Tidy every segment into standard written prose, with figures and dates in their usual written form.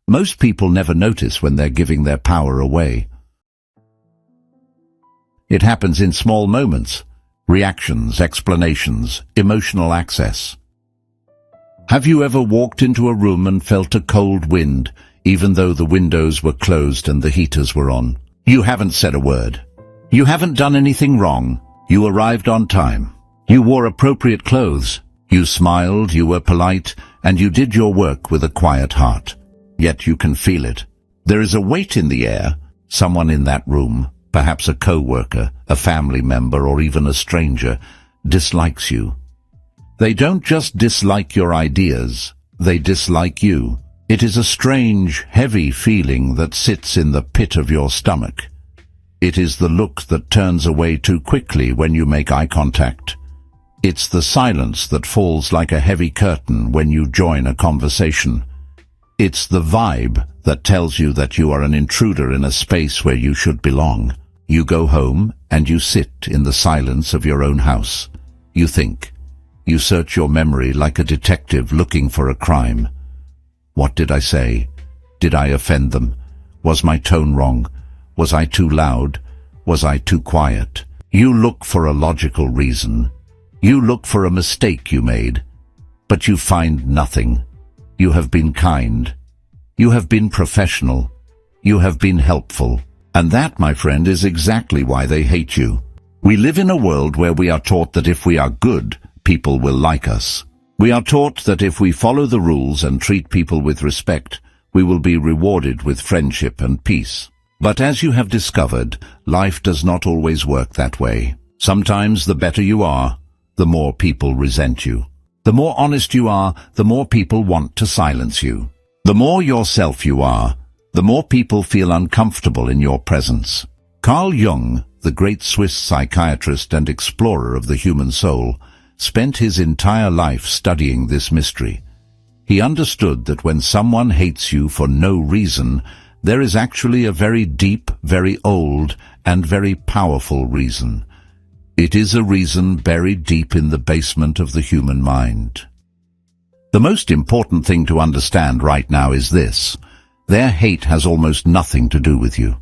Most people never notice when they're giving their power away. It happens in small moments, reactions, explanations, emotional access. Have you ever walked into a room and felt a cold wind, even though the windows were closed and the heaters were on? You haven't said a word. You haven't done anything wrong. You arrived on time. You wore appropriate clothes. You smiled, you were polite, and you did your work with a quiet heart. Yet you can feel it. There is a weight in the air. Someone in that room, perhaps a co-worker, a family member, or even a stranger, dislikes you. They don't just dislike your ideas, they dislike you. It is a strange, heavy feeling that sits in the pit of your stomach. It is the look that turns away too quickly when you make eye contact. It's the silence that falls like a heavy curtain when you join a conversation. It's the vibe that tells you that you are an intruder in a space where you should belong. You go home and you sit in the silence of your own house. You think. You search your memory like a detective looking for a crime. What did I say? Did I offend them? Was my tone wrong? Was I too loud? Was I too quiet? You look for a logical reason. You look for a mistake you made, but you find nothing. You have been kind. You have been professional. You have been helpful. And that, my friend, is exactly why they hate you. We live in a world where we are taught that if we are good, people will like us. We are taught that if we follow the rules and treat people with respect, we will be rewarded with friendship and peace. But as you have discovered, life does not always work that way. Sometimes the better you are, the more people resent you. The more honest you are, the more people want to silence you. The more yourself you are, the more people feel uncomfortable in your presence. Carl Jung, the great Swiss psychiatrist and explorer of the human soul, spent his entire life studying this mystery. He understood that when someone hates you for no reason, there is actually a very deep, very old, and very powerful reason. It is a reason buried deep in the basement of the human mind. The most important thing to understand right now is this: their hate has almost nothing to do with you.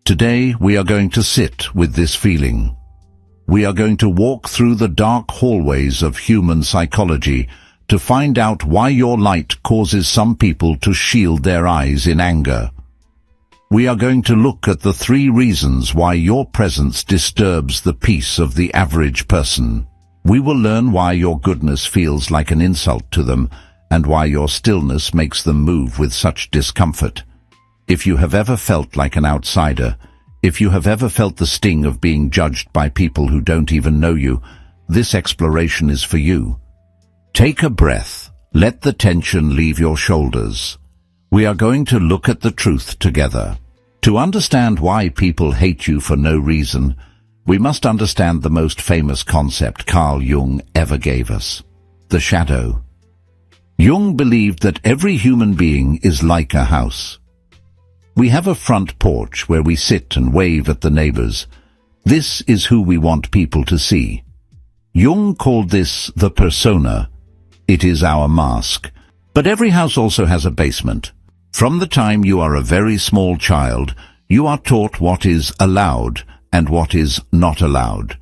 Today we are going to sit with this feeling. We are going to walk through the dark hallways of human psychology to find out why your light causes some people to shield their eyes in anger. We are going to look at the 3 reasons why your presence disturbs the peace of the average person. We will learn why your goodness feels like an insult to them and why your stillness makes them move with such discomfort. If you have ever felt like an outsider, if you have ever felt the sting of being judged by people who don't even know you, this exploration is for you. Take a breath. Let the tension leave your shoulders. We are going to look at the truth together. To understand why people hate you for no reason, we must understand the most famous concept Carl Jung ever gave us: the shadow. Jung believed that every human being is like a house. We have a front porch where we sit and wave at the neighbors. This is who we want people to see. Jung called this the persona. It is our mask. But every house also has a basement. From the time you are a very small child, you are taught what is allowed and what is not allowed.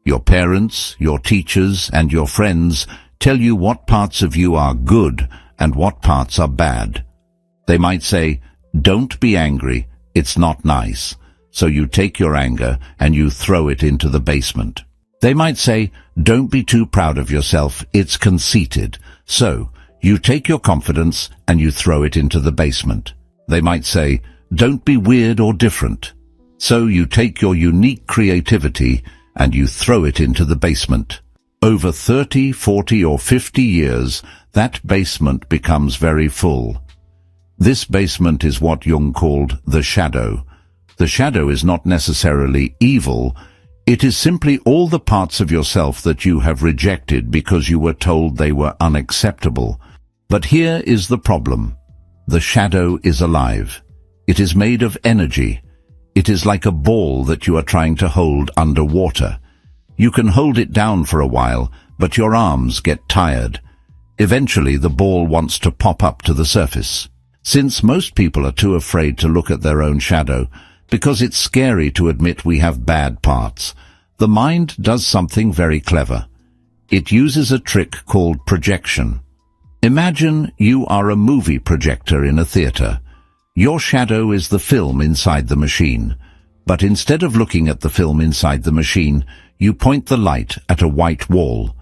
Your parents, your teachers, and your friends tell you what parts of you are good and what parts are bad. They might say, "Don't be angry, it's not nice." So you take your anger and you throw it into the basement. They might say, "Don't be too proud of yourself, it's conceited." So you take your confidence and you throw it into the basement. They might say, "Don't be weird or different." So you take your unique creativity and you throw it into the basement. Over 30, 40, or 50 years, that basement becomes very full. This basement is what Jung called the shadow. The shadow is not necessarily evil. It is simply all the parts of yourself that you have rejected because you were told they were unacceptable. But here is the problem. The shadow is alive. It is made of energy. It is like a ball that you are trying to hold underwater. You can hold it down for a while, but your arms get tired. Eventually the ball wants to pop up to the surface. Since most people are too afraid to look at their own shadow, because it's scary to admit we have bad parts, the mind does something very clever. It uses a trick called projection. Imagine you are a movie projector in a theater. Your shadow is the film inside the machine. But instead of looking at the film inside the machine, you point the light at a white wall.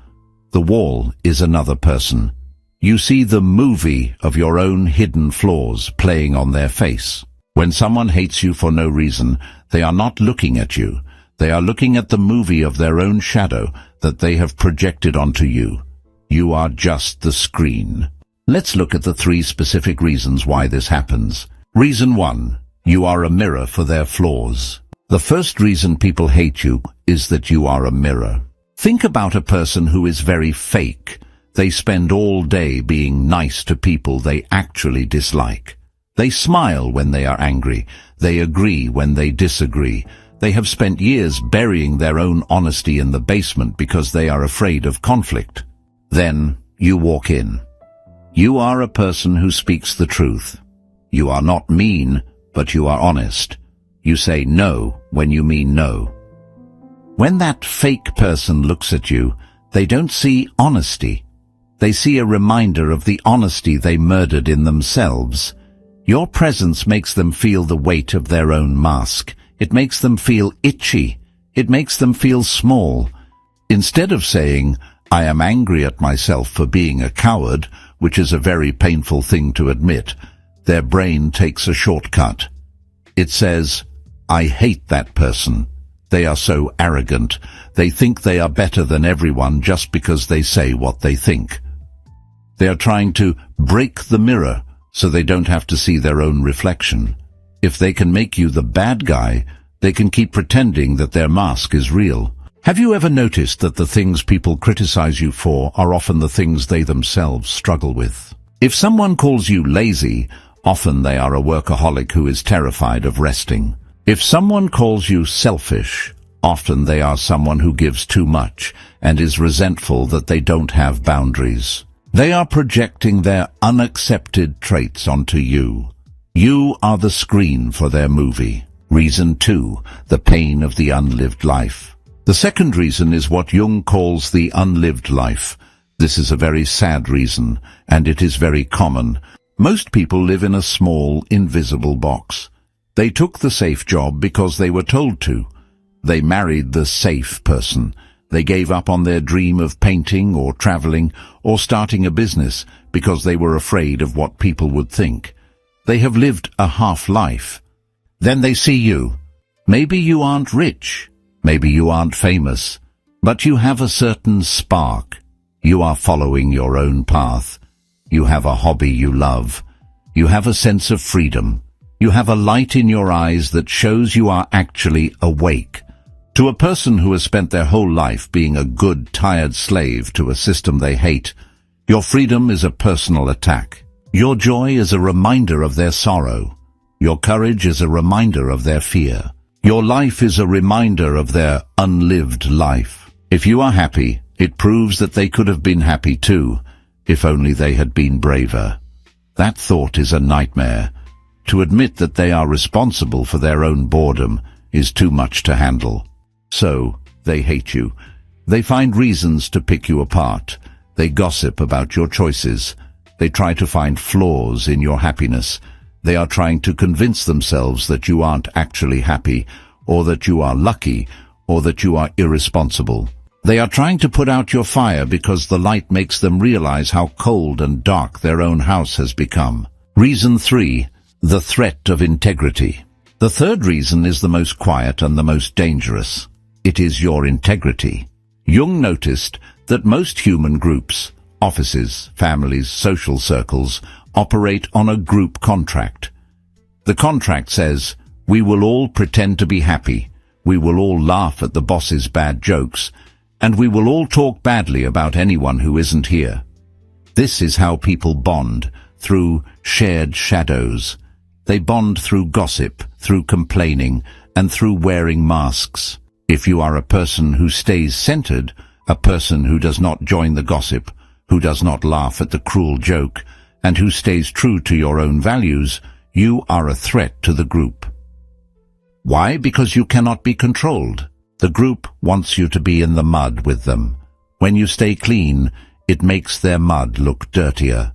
The wall is another person. You see the movie of your own hidden flaws playing on their face. When someone hates you for no reason, they are not looking at you. They are looking at the movie of their own shadow that they have projected onto you. You are just the screen. Let's look at the 3 specific reasons why this happens. Reason 1. You are a mirror for their flaws. The first reason people hate you is that you are a mirror. Think about a person who is very fake. They spend all day being nice to people they actually dislike. They smile when they are angry. They agree when they disagree. They have spent years burying their own honesty in the basement because they are afraid of conflict. Then you walk in. You are a person who speaks the truth. You are not mean, but you are honest. You say no when you mean no. When that fake person looks at you, they don't see honesty. They see a reminder of the honesty they murdered in themselves. Your presence makes them feel the weight of their own mask. It makes them feel itchy. It makes them feel small. Instead of saying, I am angry at myself for being a coward, which is a very painful thing to admit, their brain takes a shortcut. It says, I hate that person. They are so arrogant. They think they are better than everyone just because they say what they think. They are trying to break the mirror so they don't have to see their own reflection. If they can make you the bad guy, they can keep pretending that their mask is real. Have you ever noticed that the things people criticize you for are often the things they themselves struggle with? If someone calls you lazy, often they are a workaholic who is terrified of resting. If someone calls you selfish, often they are someone who gives too much and is resentful that they don't have boundaries. They are projecting their unaccepted traits onto you. You are the screen for their movie. Reason 2, the pain of the unlived life. The second reason is what Jung calls the unlived life. This is a very sad reason, and it is very common. Most people live in a small, invisible box. They took the safe job because they were told to. They married the safe person. They gave up on their dream of painting or traveling or starting a business because they were afraid of what people would think. They have lived a half-life. Then they see you. Maybe you aren't rich. Maybe you aren't famous. But you have a certain spark. You are following your own path. You have a hobby you love. You have a sense of freedom. You have a light in your eyes that shows you are actually awake. To a person who has spent their whole life being a good, tired slave to a system they hate, your freedom is a personal attack. Your joy is a reminder of their sorrow. Your courage is a reminder of their fear. Your life is a reminder of their unlived life. If you are happy, it proves that they could have been happy too, if only they had been braver. That thought is a nightmare. To admit that they are responsible for their own boredom is too much to handle. So, they hate you. They find reasons to pick you apart. They gossip about your choices. They try to find flaws in your happiness. They are trying to convince themselves that you aren't actually happy, or that you are lucky, or that you are irresponsible. They are trying to put out your fire because the light makes them realize how cold and dark their own house has become. Reason 3, the threat of integrity. The third reason is the most quiet and the most dangerous. It is your integrity. Jung noticed that most human groups, offices, families, social circles, operate on a group contract. The contract says, we will all pretend to be happy, we will all laugh at the boss's bad jokes, and we will all talk badly about anyone who isn't here. This is how people bond, through shared shadows. They bond through gossip, through complaining, and through wearing masks. If you are a person who stays centered, a person who does not join the gossip, who does not laugh at the cruel joke, and who stays true to your own values, you are a threat to the group. Why? Because you cannot be controlled. The group wants you to be in the mud with them. When you stay clean, it makes their mud look dirtier.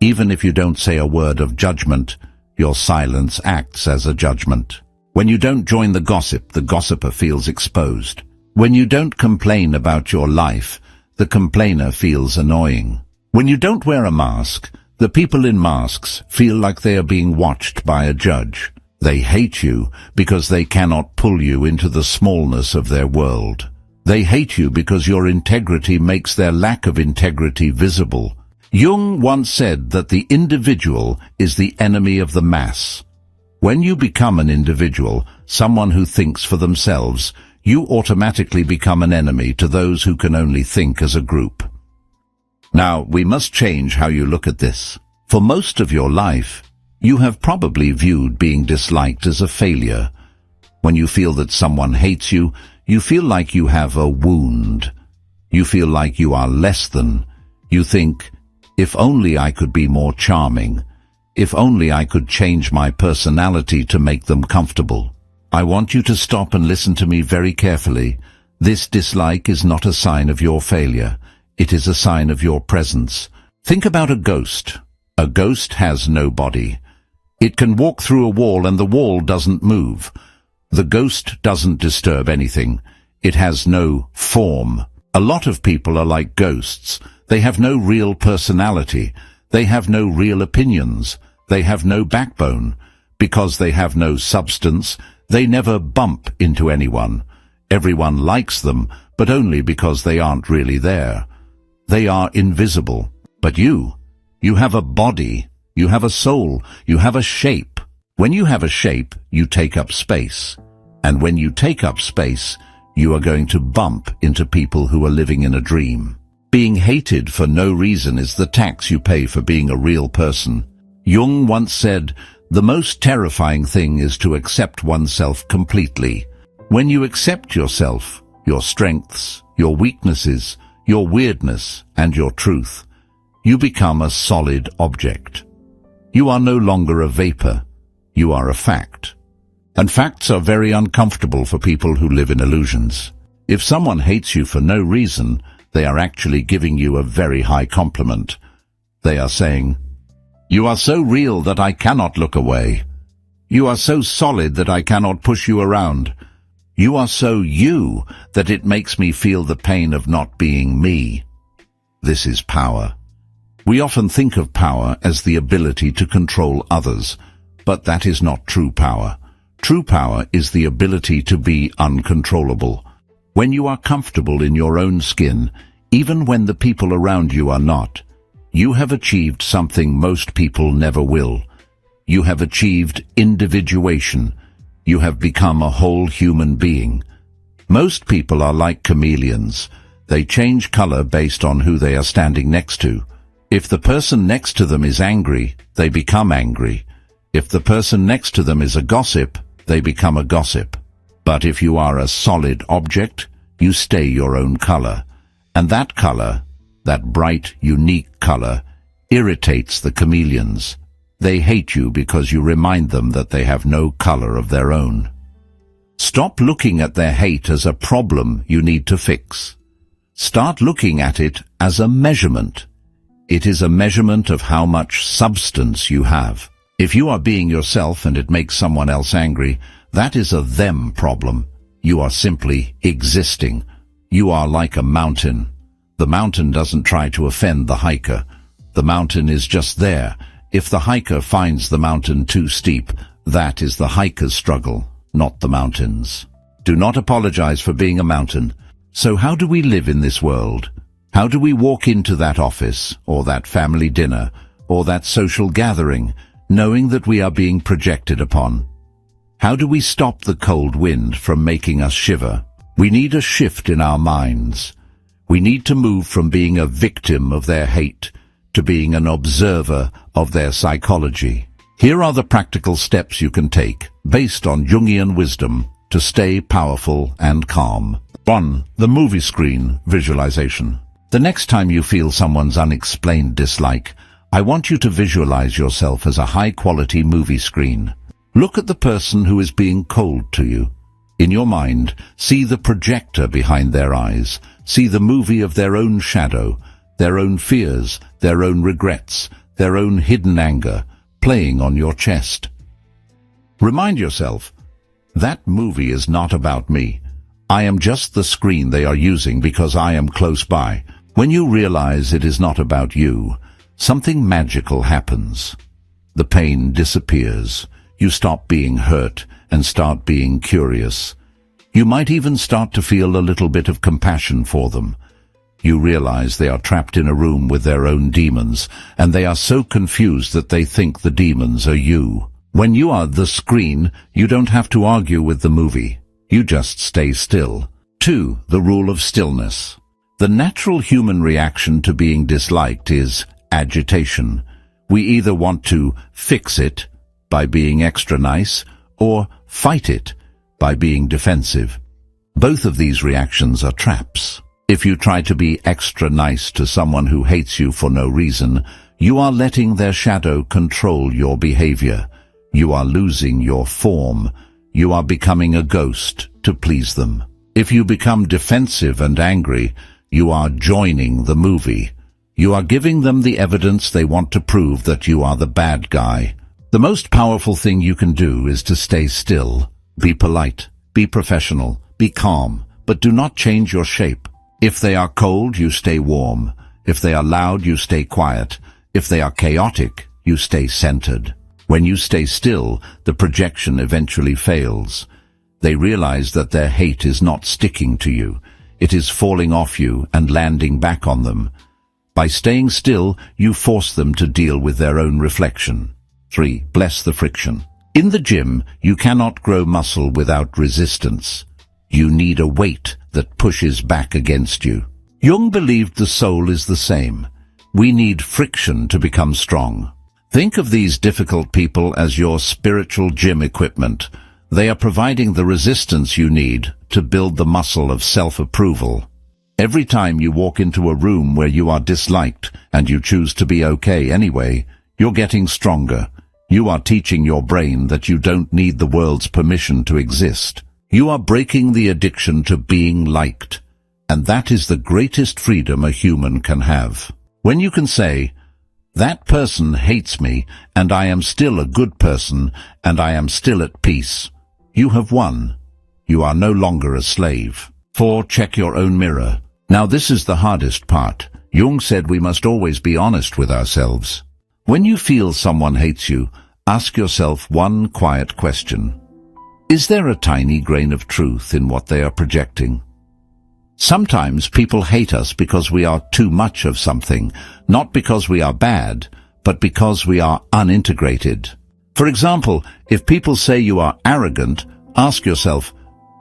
Even if you don't say a word of judgment, your silence acts as a judgment. When you don't join the gossiper feels exposed. When you don't complain about your life, the complainer feels annoying. When you don't wear a mask, the people in masks feel like they are being watched by a judge. They hate you because they cannot pull you into the smallness of their world. They hate you because your integrity makes their lack of integrity visible. Jung once said that the individual is the enemy of the mass. When you become an individual, someone who thinks for themselves, you automatically become an enemy to those who can only think as a group. Now, we must change how you look at this. For most of your life, you have probably viewed being disliked as a failure. When you feel that someone hates you, you feel like you have a wound. You feel like you are less than. You think, if only I could be more charming. If only I could change my personality to make them comfortable. I want you to stop and listen to me very carefully. This dislike is not a sign of your failure. It is a sign of your presence. Think about a ghost. A ghost has no body. It can walk through a wall and the wall doesn't move. The ghost doesn't disturb anything. It has no form. A lot of people are like ghosts. They have no real personality. They have no real opinions. They have no backbone. Because they have no substance, they never bump into anyone. Everyone likes them, but only because they aren't really there. They are invisible. But you have a body. You have a soul. You have a shape. When you have a shape, you take up space. And when you take up space, you are going to bump into people who are living in a dream. Being hated for no reason is the tax you pay for being a real person. Jung once said, "The most terrifying thing is to accept oneself completely." When you accept yourself, your strengths, your weaknesses, your weirdness, and your truth, you become a solid object. You are no longer a vapor. You are a fact. And facts are very uncomfortable for people who live in illusions. If someone hates you for no reason, they are actually giving you a very high compliment. They are saying, "You are so real that I cannot look away. You are so solid that I cannot push you around. You are so you that it makes me feel the pain of not being me." This is power. We often think of power as the ability to control others, but that is not true power. True power is the ability to be uncontrollable. When you are comfortable in your own skin, even when the people around you are not, you have achieved something most people never will. You have achieved individuation. You have become a whole human being. Most people are like chameleons. They change color based on who they are standing next to. If the person next to them is angry, they become angry. If the person next to them is a gossip, they become a gossip. But if you are a solid object, you stay your own color. And that color, that bright, unique color, irritates the chameleons. They hate you because you remind them that they have no color of their own. Stop looking at their hate as a problem you need to fix. Start looking at it as a measurement. It is a measurement of how much substance you have. If you are being yourself and it makes someone else angry, that is a them problem. You are simply existing. You are like a mountain. The mountain doesn't try to offend the hiker. The mountain is just there. If the hiker finds the mountain too steep, that is the hiker's struggle, not the mountain's. Do not apologize for being a mountain. So how do we live in this world? How do we walk into that office, or that family dinner, or that social gathering, knowing that we are being projected upon? How do we stop the cold wind from making us shiver? We need a shift in our minds. We need to move from being a victim of their hate to being an observer of their psychology. Here are the practical steps you can take, based on Jungian wisdom, to stay powerful and calm. 1. The movie screen visualization. The next time you feel someone's unexplained dislike, I want you to visualize yourself as a high-quality movie screen. Look at the person who is being cold to you. In your mind, see the projector behind their eyes. See the movie of their own shadow, their own fears, their own regrets, their own hidden anger, playing on your chest. Remind yourself, that movie is not about me. I am just the screen they are using because I am close by. When you realize it is not about you, something magical happens. The pain disappears. You stop being hurt and start being curious. You might even start to feel a little bit of compassion for them. You realize they are trapped in a room with their own demons, and they are so confused that they think the demons are you. When you are the screen, you don't have to argue with the movie. You just stay still. 2. The rule of stillness. The natural human reaction to being disliked is agitation. We either want to fix it by being extra nice, or fight it by being defensive. Both of these reactions are traps. If you try to be extra nice to someone who hates you for no reason, you are letting their shadow control your behavior. You are losing your form. You are becoming a ghost to please them. If you become defensive and angry, you are joining the movie. You are giving them the evidence they want to prove that you are the bad guy. The most powerful thing you can do is to stay still. Be polite, be professional, be calm, but do not change your shape. If they are cold, you stay warm. If they are loud, you stay quiet. If they are chaotic, you stay centered. When you stay still, the projection eventually fails. They realize that their hate is not sticking to you. It is falling off you and landing back on them. By staying still, you force them to deal with their own reflection. 3. Bless the friction. In the gym, you cannot grow muscle without resistance. You need a weight that pushes back against you. Jung believed the soul is the same. We need friction to become strong. Think of these difficult people as your spiritual gym equipment. They are providing the resistance you need to build the muscle of self-approval. Every time you walk into a room where you are disliked and you choose to be okay anyway, you're getting stronger. You are teaching your brain that you don't need the world's permission to exist. You are breaking the addiction to being liked, and that is the greatest freedom a human can have. When you can say, that person hates me, and I am still a good person, and I am still at peace, you have won. You are no longer a slave. 4. Check your own mirror. Now this is the hardest part. Jung said we must always be honest with ourselves. When you feel someone hates you, ask yourself one quiet question. Is there a tiny grain of truth in what they are projecting? Sometimes people hate us because we are too much of something, not because we are bad, but because we are unintegrated. For example, if people say you are arrogant, ask yourself,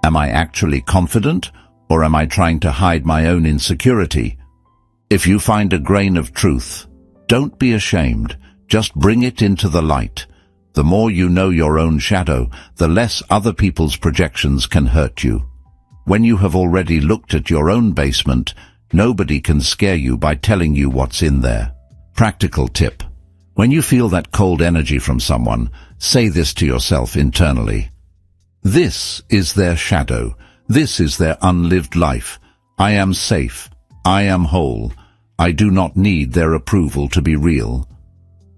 am I actually confident, or am I trying to hide my own insecurity? If you find a grain of truth, don't be ashamed, just bring it into the light. The more you know your own shadow, the less other people's projections can hurt you. When you have already looked at your own basement, nobody can scare you by telling you what's in there. Practical tip. When you feel that cold energy from someone, say this to yourself internally. This is their shadow. This is their unlived life. I am safe. I am whole. I do not need their approval to be real.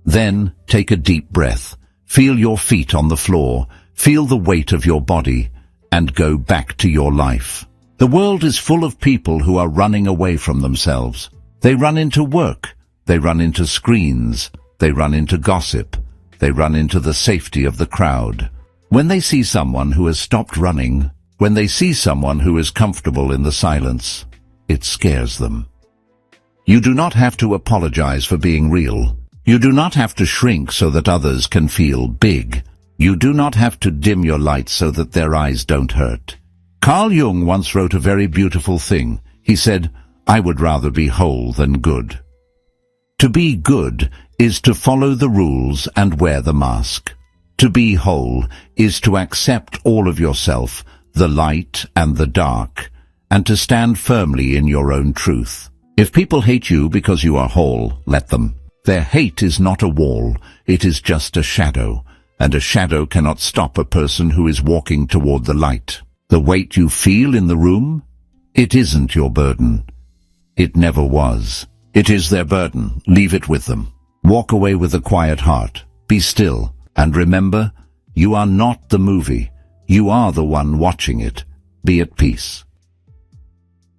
Then take a deep breath. Feel your feet on the floor, feel the weight of your body, and go back to your life. The world is full of people who are running away from themselves. They run into work, they run into screens, they run into gossip, they run into the safety of the crowd. When they see someone who has stopped running, when they see someone who is comfortable in the silence, it scares them. You do not have to apologize for being real. You do not have to shrink so that others can feel big. You do not have to dim your light so that their eyes don't hurt. Carl Jung once wrote a very beautiful thing. He said, I would rather be whole than good. To be good is to follow the rules and wear the mask. To be whole is to accept all of yourself, the light and the dark, and to stand firmly in your own truth. If people hate you because you are whole, let them. Their hate is not a wall, it is just a shadow, and a shadow cannot stop a person who is walking toward the light. The weight you feel in the room? It isn't your burden. It never was. It is their burden. Leave it with them. Walk away with a quiet heart. Be still. And remember, you are not the movie. You are the one watching it. Be at peace.